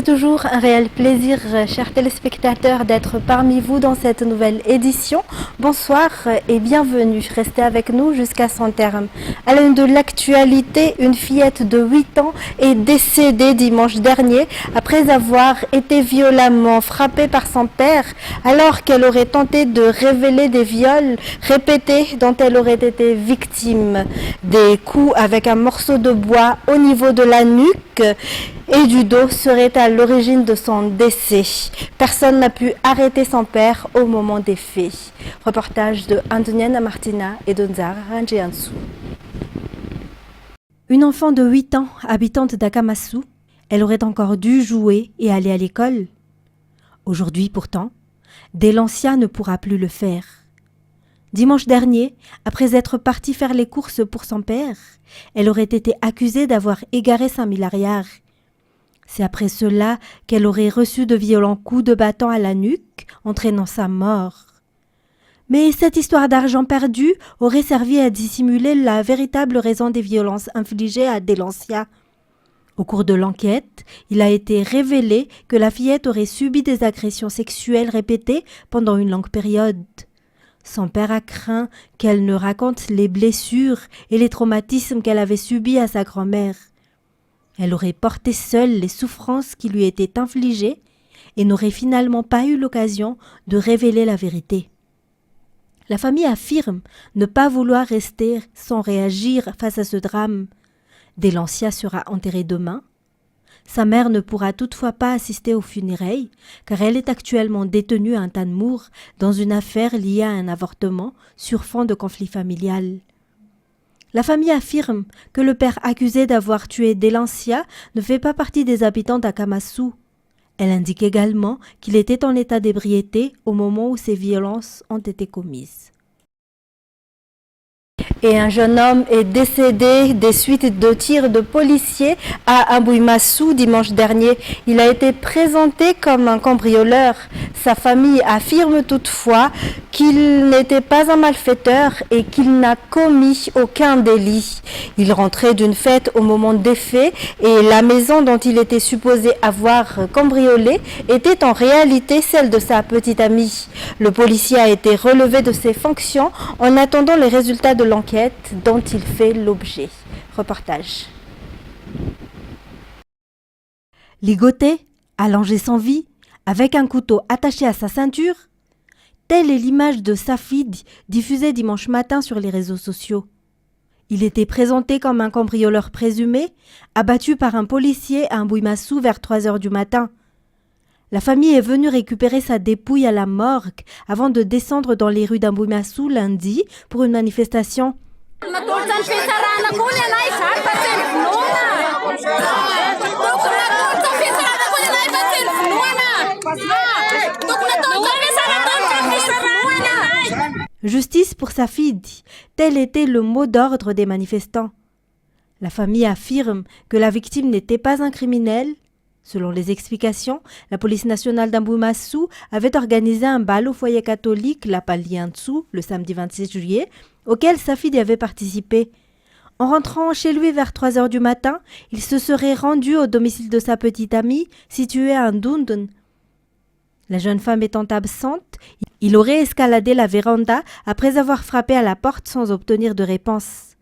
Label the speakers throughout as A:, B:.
A: toujours un réel plaisir, chers téléspectateurs, d'être parmi vous dans cette nouvelle édition. Bonsoir et bienvenue. Restez avec nous jusqu'à son terme. À l'une de l'actualité, une fillette de 8 ans est décédée dimanche dernier après avoir été violemment frappée par son père alors qu'elle aurait tenté de révéler des viols répétés dont elle aurait été victime. Des coups avec un morceau de bois au niveau de la nuque et du dos seraient à l'origine de son décès. Personne n'a pu arrêter son père au moment des faits. Reportage de Antoniana Martina et de Nzara Ranjiansu. Une enfant de 8 ans, habitante d'Akamasou, elle aurait encore dû jouer et aller à l'école. Aujourd'hui pourtant, Delancia ne pourra plus le faire. Dimanche dernier, après être partie faire les courses pour son père, elle aurait été accusée d'avoir égaré 5 000 arrières. C'est après cela qu'elle aurait reçu de violents coups de bâton à la nuque, entraînant sa mort. Mais cette histoire d'argent perdu aurait servi à dissimuler la véritable raison des violences infligées à Delancia. Au cours de l'enquête, il a été révélé que la fillette aurait subi des agressions sexuelles répétées pendant une longue période. Son père a craint qu'elle ne raconte les blessures et les traumatismes qu'elle avait subis à sa grand-mère. Elle aurait porté seule les souffrances qui lui étaient infligées et n'aurait finalement pas eu l'occasion de révéler la vérité. La famille affirme ne pas vouloir rester sans réagir face à ce drame. Delancia sera enterrée demain. Sa mère ne pourra toutefois pas assister aux funérailles car elle est actuellement détenue à Tanmour dans une affaire liée à un avortement sur fond de conflit familial. La famille affirme que le père accusé d'avoir tué Delancia ne fait pas partie des habitants d'Akamasou. Elle indique également qu'il était en état d'ébriété au moment où ces violences ont été commises. Et un jeune homme est décédé des suites de tirs de policiers à Ambouimassou dimanche dernier. Il a été présenté comme un cambrioleur. Sa famille affirme toutefois qu'il n'était pas un malfaiteur et qu'il n'a commis aucun délit. Il rentrait d'une fête au moment des faits et la maison dont il était supposé avoir cambriolé était en réalité celle de sa petite amie. Le policier a été relevé de ses fonctions en attendant les résultats de l'enquête dont il fait l'objet. Reportage. Ligoté, allongé sans vie, avec un couteau attaché à sa ceinture, telle est l'image de Safid diffusée dimanche matin sur les réseaux sociaux. Il était présenté comme un cambrioleur présumé, abattu par un policier à Ambouimassou vers 3 heures du matin. La famille est venue récupérer sa dépouille à la morgue avant de descendre dans les rues d'Ambouimassou lundi pour une manifestation. Justice pour Safid, tel était le mot d'ordre des manifestants. La famille affirme que la victime n'était pas un criminel. Selon les explications, la police nationale d'Ambouimassou avait organisé un bal au foyer catholique La Paliantsou le samedi 26 juillet, auquel Safid avait participé. En rentrant chez lui vers 3 heures du matin, il se serait rendu au domicile de sa petite amie, située à Ndundun. La jeune femme étant absente, il aurait escaladé la véranda après avoir frappé à la porte sans obtenir de réponse.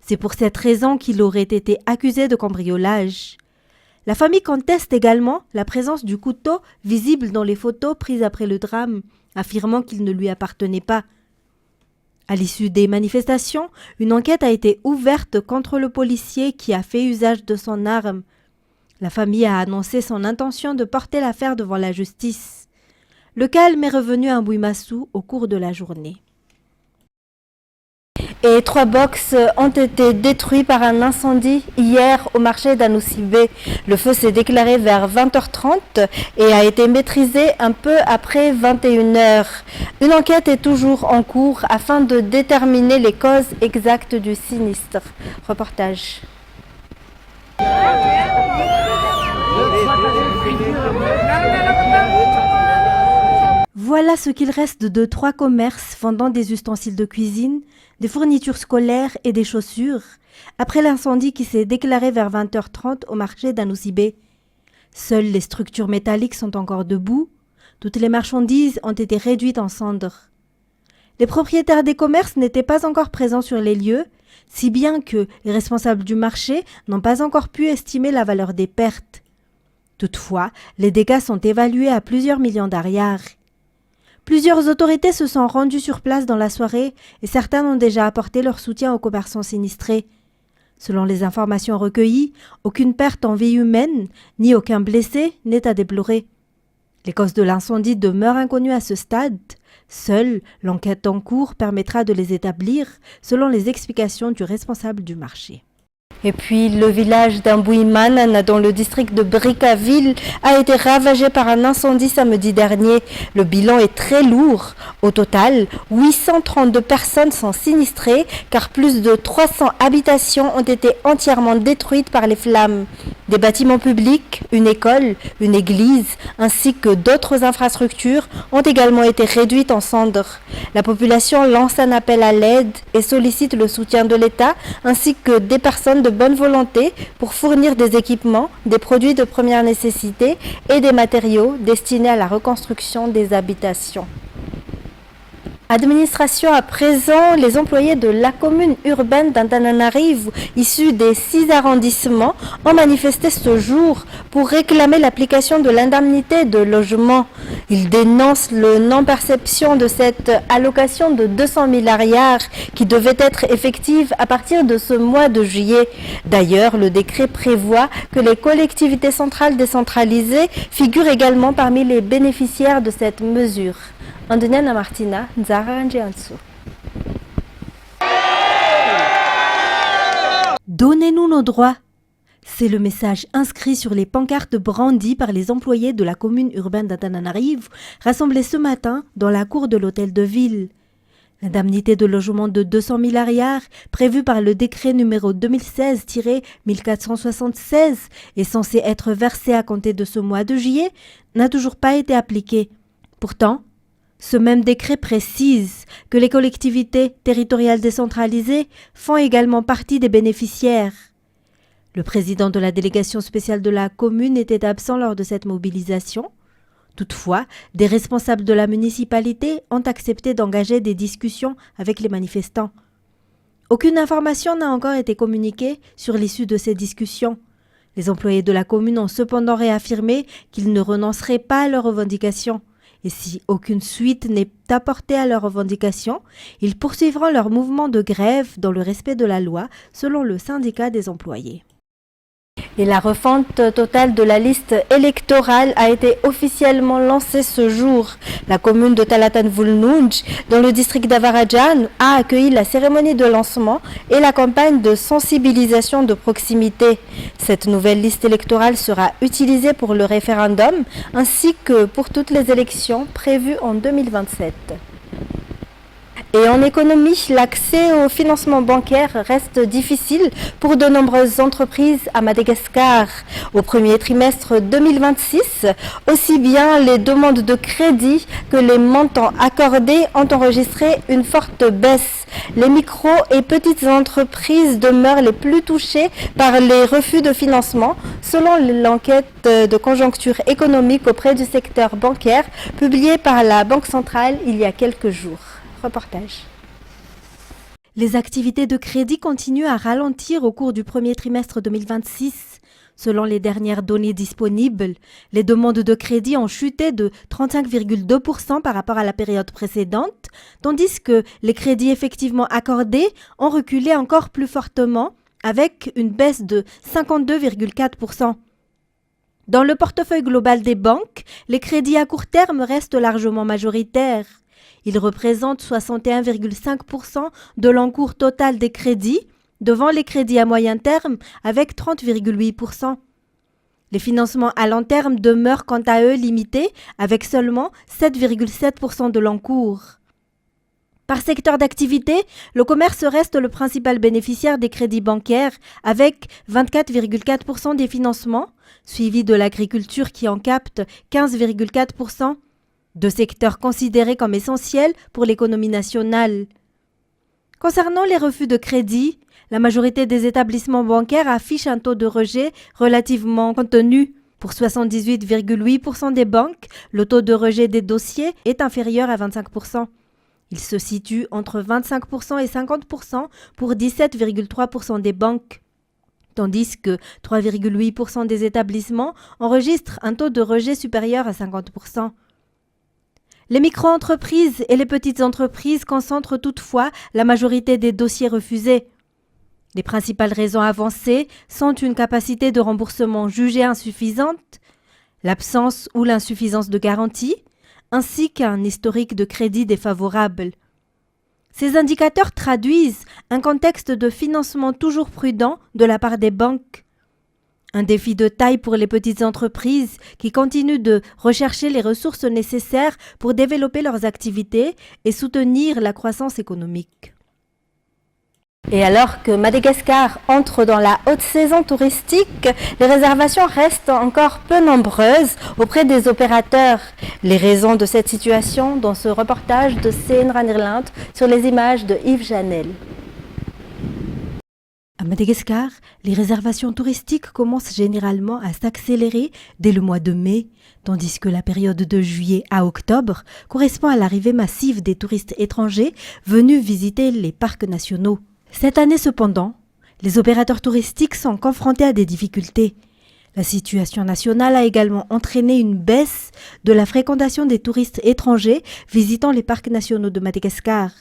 A: C'est pour cette raison qu'il aurait été accusé de cambriolage. La famille conteste également la présence du couteau visible dans les photos prises après le drame, affirmant qu'il ne lui appartenait pas. À l'issue des manifestations, une enquête a été ouverte contre le policier qui a fait usage de son arme. La famille a annoncé son intention de porter l'affaire devant la justice. Le calme est revenu à Ambouimassou au cours de la journée. Et 3 box ont été détruits par un incendie hier au marché d'Anousibé. Le feu s'est déclaré vers 20h30 et a été maîtrisé un peu après 21h. Une enquête est toujours en cours afin de déterminer les causes exactes du sinistre. Reportage. Voilà ce qu'il reste de 3 commerces vendant des ustensiles de cuisine, des fournitures scolaires et des chaussures, après l'incendie qui s'est déclaré vers 20h30 au marché d'Anousibé. Seules les structures métalliques sont encore debout. Toutes les marchandises ont été réduites en cendres. Les propriétaires des commerces n'étaient pas encore présents sur les lieux, si bien que les responsables du marché n'ont pas encore pu estimer la valeur des pertes. Toutefois, les dégâts sont évalués à plusieurs millions d'ariars. Plusieurs autorités se sont rendues sur place dans la soirée et certaines ont déjà apporté leur soutien aux commerçants sinistrés. Selon les informations recueillies, aucune perte en vie humaine ni aucun blessé n'est à déplorer. Les causes de l'incendie demeurent inconnues à ce stade. Seule l'enquête en cours permettra de les établir selon les explications du responsable du marché. Et puis, le village d'Ambouiman, dans le district de Brickaville, a été ravagé par un incendie samedi dernier. Le bilan est très lourd. Au total, 832 personnes sont sinistrées, car plus de 300 habitations ont été entièrement détruites par les flammes. Des bâtiments publics, une école, une église, ainsi que d'autres infrastructures ont également été réduites en cendres. La population lance un appel à l'aide et sollicite le soutien de l'État, ainsi que des personnes de bonne volonté pour fournir des équipements, des produits de première nécessité et des matériaux destinés à la reconstruction des habitations. Administration à présent, les employés de la commune urbaine d'Antananarivo, issus des 6 arrondissements, ont manifesté ce jour pour réclamer l'application de l'indemnité de logement. Ils dénoncent le non-perception de cette allocation de 200 000 ariars qui devait être effective à partir de ce mois de juillet. D'ailleurs, le décret prévoit que les collectivités centrales décentralisées figurent également parmi les bénéficiaires de cette mesure. Andoniana Martina, Nzara Njiansu. Donnez-nous nos droits. C'est le message inscrit sur les pancartes brandies par les employés de la commune urbaine d'Antananarivo, rassemblés ce matin dans la cour de l'hôtel de ville. L'indemnité de logement de 200 000 ariars, prévue par le décret numéro 2016-1476 et censée être versée à compter de ce mois de juillet, n'a toujours pas été appliquée. Pourtant, ce même décret précise que les collectivités territoriales décentralisées font également partie des bénéficiaires. Le président de la délégation spéciale de la commune était absent lors de cette mobilisation. Toutefois, des responsables de la municipalité ont accepté d'engager des discussions avec les manifestants. Aucune information n'a encore été communiquée sur l'issue de ces discussions. Les employés de la commune ont cependant réaffirmé qu'ils ne renonceraient pas à leurs revendications. Et si aucune suite n'est apportée à leurs revendications, ils poursuivront leur mouvement de grève dans le respect de la loi, selon le syndicat des employés. Et la refonte totale de la liste électorale a été officiellement lancée ce jour. La commune de Talatan-Vulnunj, dans le district d'Avarajan, a accueilli la cérémonie de lancement et la campagne de sensibilisation de proximité. Cette nouvelle liste électorale sera utilisée pour le référendum ainsi que pour toutes les élections prévues en 2027. Et en économie, l'accès au financement bancaire reste difficile pour de nombreuses entreprises à Madagascar. Au premier trimestre 2026, aussi bien les demandes de crédit que les montants accordés ont enregistré une forte baisse. Les micro et petites entreprises demeurent les plus touchées par les refus de financement, selon l'enquête de conjoncture économique auprès du secteur bancaire publiée par la Banque centrale il y a quelques jours. Reportage. Les activités de crédit continuent à ralentir au cours du premier trimestre 2026. Selon les dernières données disponibles, les demandes de crédit ont chuté de 35,2% par rapport à la période précédente, tandis que les crédits effectivement accordés ont reculé encore plus fortement, avec une baisse de 52,4%. Dans le portefeuille global des banques, les crédits à court terme restent largement majoritaires. Ils représentent 61,5% de l'encours total des crédits, devant les crédits à moyen terme avec 30,8%. Les financements à long terme demeurent quant à eux limités avec seulement 7,7% de l'encours. Par secteur d'activité, le commerce reste le principal bénéficiaire des crédits bancaires avec 24,4% des financements, suivi de l'agriculture qui en capte 15,4%. Deux secteurs considérés comme essentiels pour l'économie nationale. Concernant les refus de crédit, la majorité des établissements bancaires affichent un taux de rejet relativement contenu. Pour 78,8% des banques, le taux de rejet des dossiers est inférieur à 25%. Il se situe entre 25% et 50% pour 17,3% des banques, tandis que 3,8% des établissements enregistrent un taux de rejet supérieur à 50%. Les micro-entreprises et les petites entreprises concentrent toutefois la majorité des dossiers refusés. Les principales raisons avancées sont une capacité de remboursement jugée insuffisante, l'absence ou l'insuffisance de garantie, ainsi qu'un historique de crédit défavorable. Ces indicateurs traduisent un contexte de financement toujours prudent de la part des banques. Un défi de taille pour les petites entreprises qui continuent de rechercher les ressources nécessaires pour développer leurs activités et soutenir la croissance économique. Et alors que Madagascar entre dans la haute saison touristique, les réservations restent encore peu nombreuses auprès des opérateurs. Les raisons de cette situation dans ce reportage de CN Ranirland sur les images de Yves Janel. À Madagascar, les réservations touristiques commencent généralement à s'accélérer dès le mois de mai, tandis que la période de juillet à octobre correspond à l'arrivée massive des touristes étrangers venus visiter les parcs nationaux. Cette année cependant, les opérateurs touristiques sont confrontés à des difficultés. La situation nationale a également entraîné une baisse de la fréquentation des touristes étrangers visitant les parcs nationaux de Madagascar.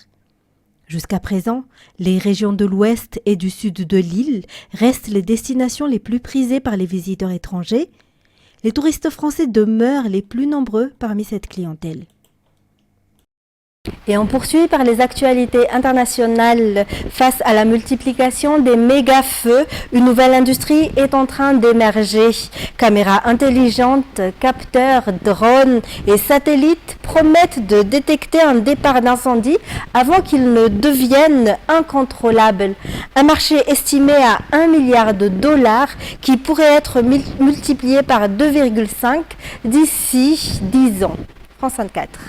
A: Jusqu'à présent, les régions de l'ouest et du sud de l'île restent les destinations les plus prisées par les visiteurs étrangers. Les touristes français demeurent les plus nombreux parmi cette clientèle. Et on poursuit par les actualités internationales. Face à la multiplication des méga-feux, une nouvelle industrie est en train d'émerger. Caméras intelligentes, capteurs, drones et satellites promettent de détecter un départ d'incendie avant qu'il ne devienne incontrôlable. Un marché estimé à 1 milliard de dollars qui pourrait être multiplié par 2,5 d'ici 10 ans. France 24.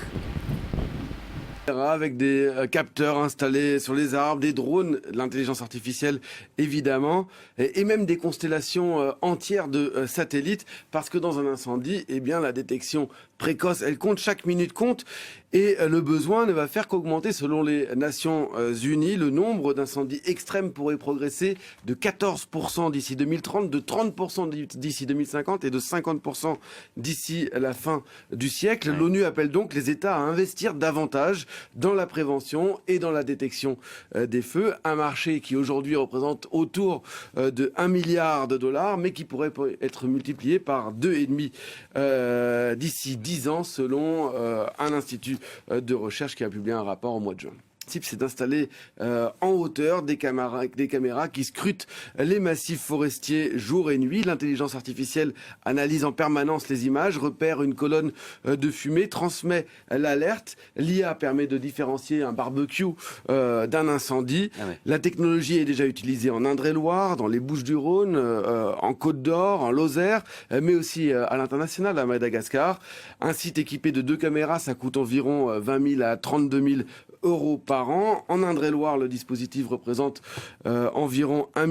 B: Avec des capteurs installés sur les arbres, des drones, l'intelligence artificielle évidemment, et même des constellations entières de satellites, parce que dans un incendie, eh bien, la détection précoce, elle compte, chaque minute compte, et le besoin ne va faire qu'augmenter. Selon les Nations Unies, le nombre d'incendies extrêmes pourrait progresser de 14% d'ici 2030, de 30% d'ici 2050 et de 50% d'ici la fin du siècle. Ouais. L'ONU appelle donc les États à investir davantage dans la prévention et dans la détection des feux. Un marché qui aujourd'hui représente autour de 1 milliard de dollars, mais qui pourrait être multiplié par 2,5 d'ici 10 ans, selon un institut de recherche qui a publié un rapport au mois de juin. C'est d'installer en hauteur des caméras qui scrutent les massifs forestiers jour et nuit. L'intelligence artificielle analyse en permanence les images, repère une colonne de fumée, transmet l'alerte. L'IA permet de différencier un barbecue d'un incendie. Ah ouais. La technologie est déjà utilisée en Indre-et-Loire, dans les Bouches-du-Rhône, en Côte-d'Or, en Lozère, mais aussi à l'international, à Madagascar. Un site équipé de 2 caméras, ça coûte environ 20 000 à 32 000 euros par an. En Indre-et-Loire, le dispositif représente environ 1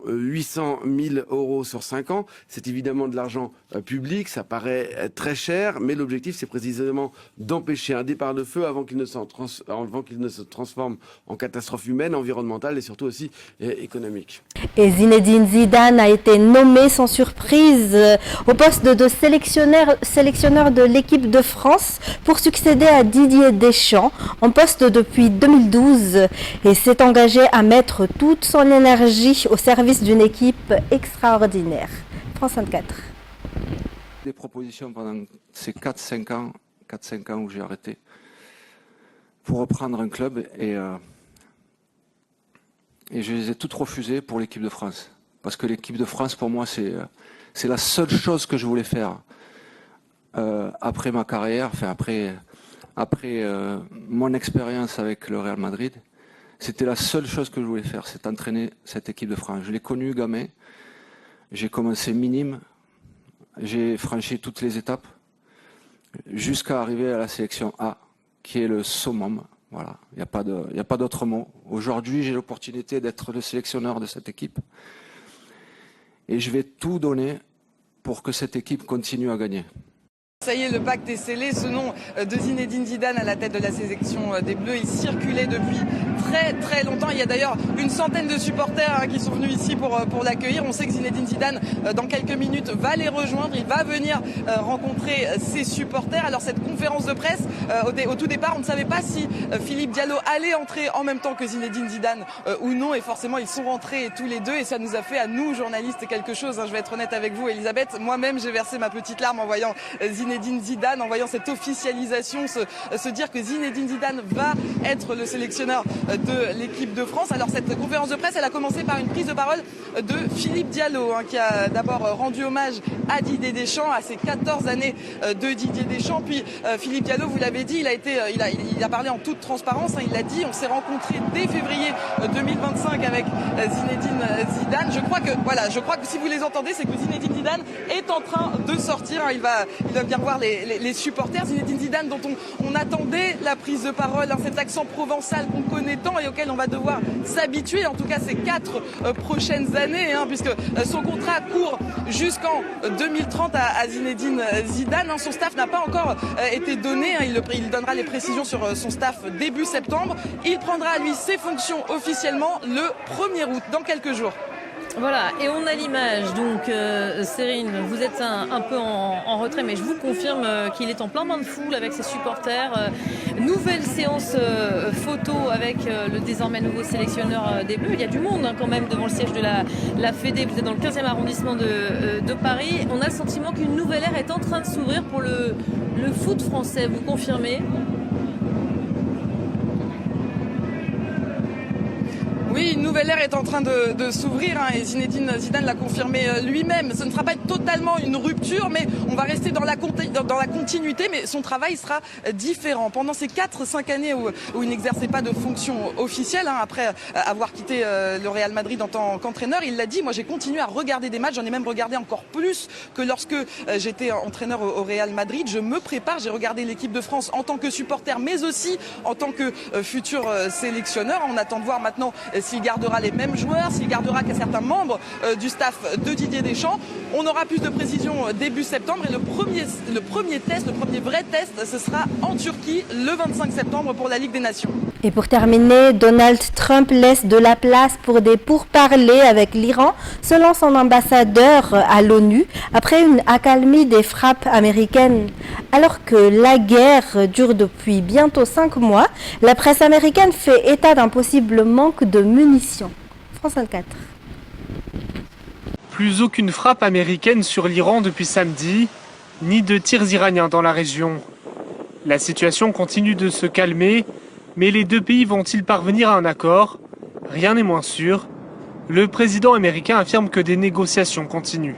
B: 800 000 euros sur 5 ans. C'est évidemment de l'argent public, ça paraît très cher, mais l'objectif, c'est précisément d'empêcher un départ de feu avant qu'il ne se transforme en catastrophe humaine, environnementale et surtout aussi économique.
A: Et Zinedine Zidane a été nommé sans surprise au poste de sélectionneur de l'équipe de France pour succéder à Didier Deschamps, en poste depuis 2012, et s'est engagé à mettre toute son énergie au service d'une équipe extraordinaire. France 24.
C: Des propositions pendant ces 4-5 ans où j'ai arrêté pour reprendre un club et je les ai toutes refusées pour l'équipe de France. Parce que l'équipe de France, pour moi, c'est la seule chose que je voulais faire après ma carrière, enfin après mon expérience avec le Real Madrid. C'était la seule chose que je voulais faire, c'est entraîner cette équipe de France. Je l'ai connue gamin, j'ai commencé minime, j'ai franchi toutes les étapes jusqu'à arriver à la sélection A, qui est le summum. Voilà, il n'y a pas d'autre mot. Aujourd'hui, j'ai l'opportunité d'être le sélectionneur de cette équipe et je vais tout donner pour que cette équipe continue à gagner.
D: Ça y est, le pacte est scellé. Ce nom de Zinedine Zidane à la tête de la sélection des Bleus, il circulait depuis très longtemps. Il y a d'ailleurs une centaine de supporters qui sont venus ici pour l'accueillir. On sait que Zinedine Zidane, dans quelques minutes, va les rejoindre. Il va venir rencontrer ses supporters. Alors cette conférence de presse, au tout départ, on ne savait pas si Philippe Diallo allait entrer en même temps que Zinedine Zidane ou non. Et forcément, ils sont rentrés tous les deux. Et ça nous a fait à nous, journalistes, quelque chose. Je vais être honnête avec vous, Elisabeth. Moi-même, j'ai versé ma petite larme en voyant Zinedine Zidane, en voyant cette officialisation, se dire que Zinedine Zidane va être le sélectionneur de l'équipe de France. Alors cette conférence de presse, elle a commencé par une prise de parole de Philippe Diallo, qui a d'abord rendu hommage à Didier Deschamps, à ses 14 années de Didier Deschamps. Puis Philippe Diallo, vous l'avez dit, il a parlé en toute transparence, il l'a dit, on s'est rencontrés dès février 2025 avec Zinedine Zidane. Je crois que si vous les entendez, c'est que Zinedine Zidane est en train de sortir. Il va bien voir les supporters. Zinedine Zidane dont on attendait la prise de parole, cet accent provençal qu'on connaît tant et auquel on va devoir s'habituer, en tout cas ces 4 prochaines années, puisque son contrat court jusqu'en 2030 à Zinedine Zidane. Son staff n'a pas encore été donné. Il donnera les précisions sur son staff début septembre. Il prendra lui ses fonctions officiellement le 1er août, dans quelques jours.
E: Voilà, et on a l'image, donc Sérine, vous êtes un peu en retrait, mais je vous confirme qu'il est en plein bain de foule avec ses supporters. Nouvelle séance photo avec le désormais nouveau sélectionneur des Bleus. Il y a du monde quand même devant le siège de la Fédé. Vous êtes dans le 15e arrondissement de Paris. On a le sentiment qu'une nouvelle ère est en train de s'ouvrir pour le foot français. Vous confirmez ?
D: Oui, une nouvelle ère est en train de s'ouvrir et Zinedine Zidane l'a confirmé lui-même. Ce ne sera pas totalement une rupture, mais on va rester dans la continuité, mais son travail sera différent. Pendant ces 4-5 années où il n'exerçait pas de fonction officielle, après avoir quitté le Real Madrid en tant qu'entraîneur, il l'a dit, moi j'ai continué à regarder des matchs, j'en ai même regardé encore plus que lorsque j'étais entraîneur au Real Madrid. Je me prépare, j'ai regardé l'équipe de France en tant que supporter, mais aussi en tant que futur sélectionneur. On attend de voir maintenant s'il gardera les mêmes joueurs, s'il gardera qu'à certains membres du staff de Didier Deschamps. On aura plus de précisions début septembre et le premier vrai test, ce sera en Turquie le 25 septembre pour la Ligue des Nations.
A: Et pour terminer, Donald Trump laisse de la place pour des pourparlers avec l'Iran, selon son ambassadeur à l'ONU, après une accalmie des frappes américaines. Alors que la guerre dure depuis bientôt 5 mois, la presse américaine fait état d'un possible manque de munitions. France 24.
F: Plus aucune frappe américaine sur l'Iran depuis samedi, ni de tirs iraniens dans la région. La situation continue de se calmer, mais les deux pays vont-ils parvenir à un accord? Rien n'est moins sûr. Le président américain affirme que des négociations continuent.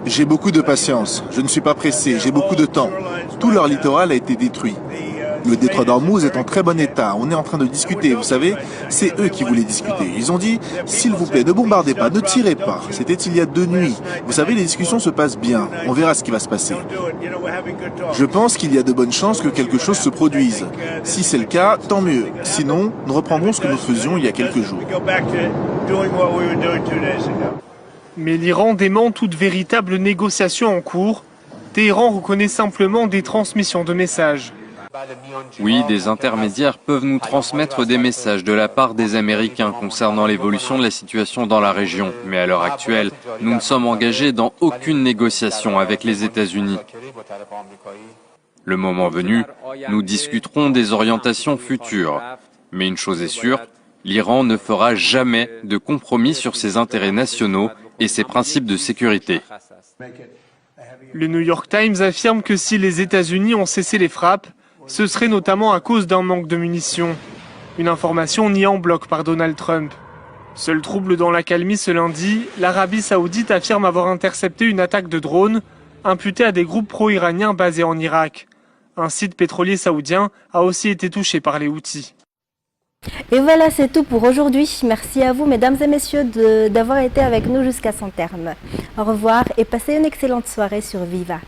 G: J'ai beaucoup de patience, je ne suis pas pressé, j'ai beaucoup de temps. Tout leur littoral a été détruit. Le détroit d'Ormuz est en très bon état. On est en train de discuter, vous savez. C'est eux qui voulaient discuter. Ils ont dit, s'il vous plaît, ne bombardez pas, ne tirez pas. C'était il y a 2 nuits. Vous savez, les discussions se passent bien. On verra ce qui va se passer. Je pense qu'il y a de bonnes chances que quelque chose se produise. Si c'est le cas, tant mieux. Sinon, nous reprendrons ce que nous faisions il y a quelques jours.
F: Mais l'Iran dément toute véritable négociation en cours. Téhéran reconnaît simplement des transmissions de messages.
H: Oui, des intermédiaires peuvent nous transmettre des messages de la part des Américains concernant l'évolution de la situation dans la région. Mais à l'heure actuelle, nous ne sommes engagés dans aucune négociation avec les États-Unis. Le moment venu, nous discuterons des orientations futures. Mais une chose est sûre, l'Iran ne fera jamais de compromis sur ses intérêts nationaux et ses principes de sécurité.
F: Le New York Times affirme que si les États-Unis ont cessé les frappes, ce serait notamment à cause d'un manque de munitions. Une information niée en bloc par Donald Trump. Seul trouble dans l'accalmie ce lundi, l'Arabie Saoudite affirme avoir intercepté une attaque de drone imputée à des groupes pro-iraniens basés en Irak. Un site pétrolier saoudien a aussi été touché par les Houthis.
A: Et voilà, c'est tout pour aujourd'hui. Merci à vous, mesdames et messieurs, d'avoir été avec nous jusqu'à son terme. Au revoir et passez une excellente soirée sur Viva.